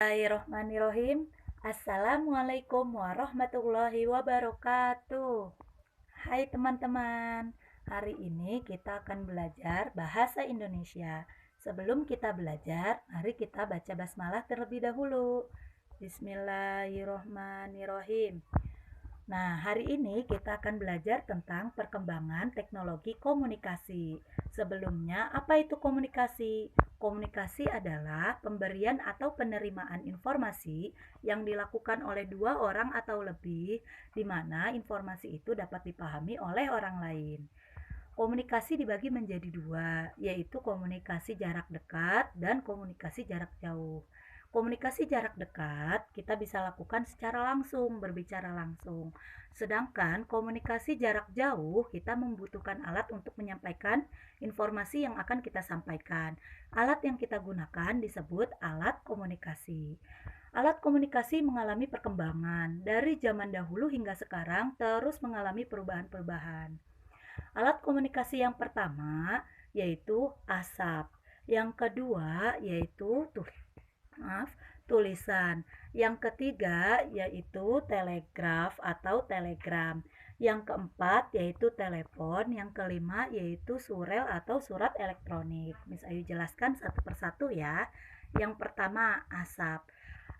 Bismillahirrohmanirrohim. Assalamualaikum warahmatullahi wabarakatuh. Hai teman-teman, hari ini kita akan belajar bahasa Indonesia. Sebelum kita belajar, mari kita baca basmalah terlebih dahulu. Bismillahirrohmanirrohim. Nah, hari ini kita akan belajar tentang perkembangan teknologi komunikasi. Sebelumnya, apa itu komunikasi? Komunikasi adalah pemberian atau penerimaan informasi yang dilakukan oleh dua orang atau lebih, di mana informasi itu dapat dipahami oleh orang lain. Komunikasi dibagi menjadi dua, yaitu komunikasi jarak dekat dan komunikasi jarak jauh. Komunikasi jarak dekat kita bisa lakukan secara langsung, berbicara langsung. Sedangkan komunikasi jarak jauh kita membutuhkan alat untuk menyampaikan informasi yang akan kita sampaikan. Alat yang kita gunakan disebut alat komunikasi. Alat komunikasi mengalami perkembangan dari zaman dahulu hingga sekarang terus mengalami perubahan-perubahan. Alat komunikasi yang pertama yaitu asap. Yang kedua yaitu tulisan. Yang ketiga yaitu telegraf atau telegram. Yang keempat yaitu telepon. Yang kelima yaitu surel atau surat elektronik. Miss Ayu jelaskan satu persatu ya. Yang pertama asap.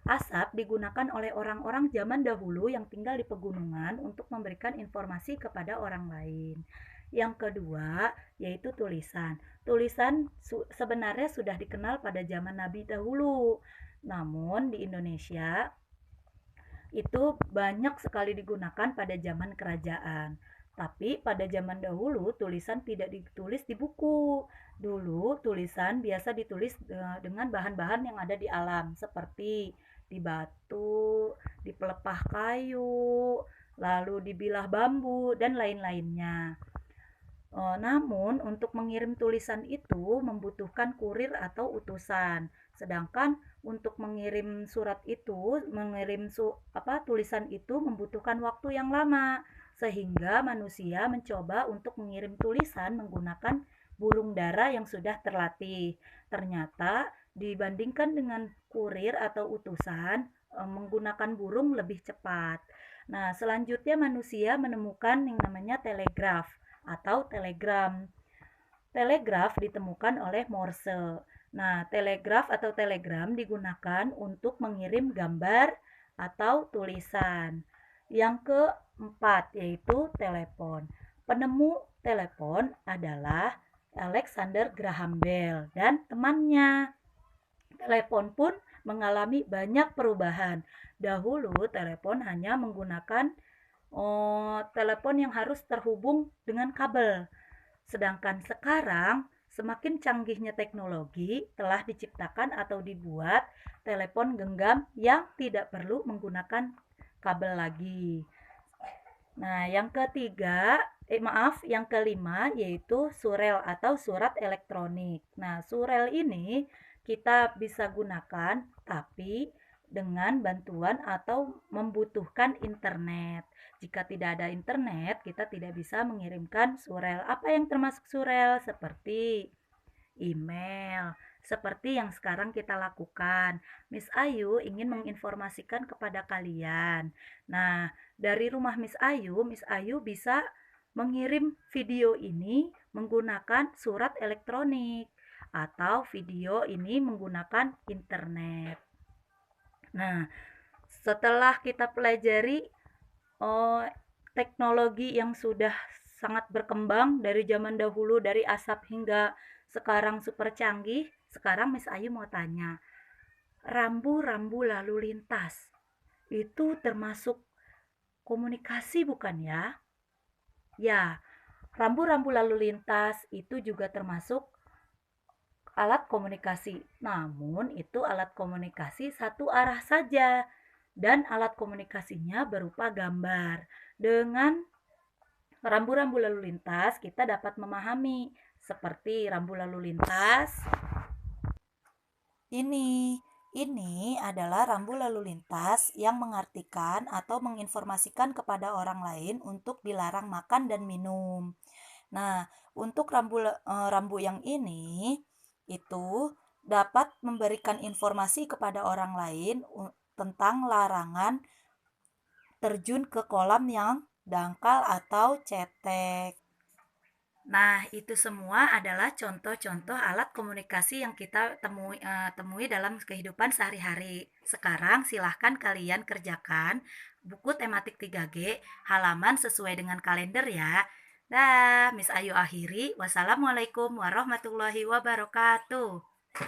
Asap digunakan oleh orang-orang zaman dahulu yang tinggal di pegunungan untuk memberikan informasi kepada orang lain. Yang kedua yaitu tulisan. Tulisan sebenarnya sudah dikenal pada zaman Nabi dahulu. Namun di Indonesia itu banyak sekali digunakan pada zaman kerajaan. Tapi pada zaman dahulu tulisan tidak ditulis di buku. Dulu tulisan biasa ditulis dengan bahan-bahan yang ada di alam seperti di batu, di pelepah kayu, lalu di bilah bambu dan lain-lainnya. Namun untuk mengirim tulisan itu membutuhkan kurir atau utusan. Sedangkan untuk mengirim surat itu, tulisan itu membutuhkan waktu yang lama, sehingga manusia mencoba untuk mengirim tulisan menggunakan burung dara yang sudah terlatih. Ternyata dibandingkan dengan kurir atau utusan, menggunakan burung lebih cepat. Nah, selanjutnya manusia menemukan yang namanya telegraf atau telegram. Telegraf ditemukan oleh Morse. Nah, telegraf atau telegram digunakan untuk mengirim gambar atau tulisan. Yang keempat yaitu telepon. Penemu telepon adalah Alexander Graham Bell dan temannya. Telepon pun mengalami banyak perubahan. Dahulu telepon hanya menggunakan telepon yang harus terhubung dengan kabel. Sedangkan sekarang semakin canggihnya teknologi telah diciptakan atau dibuat telepon genggam yang tidak perlu menggunakan kabel lagi. Nah, yang kelima yaitu surel atau surat elektronik. Nah, surel ini kita bisa gunakan tapi dengan bantuan atau membutuhkan internet. Jika tidak ada internet, kita tidak bisa mengirimkan surel. Apa yang termasuk surel? Seperti email, seperti yang sekarang kita lakukan. Miss Ayu ingin menginformasikan kepada kalian. Nah, dari rumah Miss Ayu bisa mengirim video ini menggunakan surat elektronik atau video ini menggunakan internet. Nah, setelah kita pelajari teknologi yang sudah sangat berkembang dari zaman dahulu, dari asap hingga sekarang super canggih, sekarang Miss Ayu mau tanya, rambu-rambu lalu lintas itu termasuk komunikasi bukan ya? Ya, rambu-rambu lalu lintas itu juga termasuk alat komunikasi. Namun itu alat komunikasi satu arah saja dan alat komunikasinya berupa gambar. Dengan rambu-rambu lalu lintas kita dapat memahami seperti rambu lalu lintas ini. Ini adalah rambu lalu lintas yang mengartikan atau menginformasikan kepada orang lain untuk dilarang makan dan minum. Nah, untuk rambu yang ini itu dapat memberikan informasi kepada orang lain tentang larangan terjun ke kolam yang dangkal atau cetek. Nah, itu semua adalah contoh-contoh alat komunikasi yang kita temui dalam kehidupan sehari-hari. Sekarang silahkan kalian kerjakan buku tematik 3G halaman sesuai dengan kalender ya. Dah, Miss Ayu akhiri. Wassalamualaikum warahmatullahi wabarakatuh.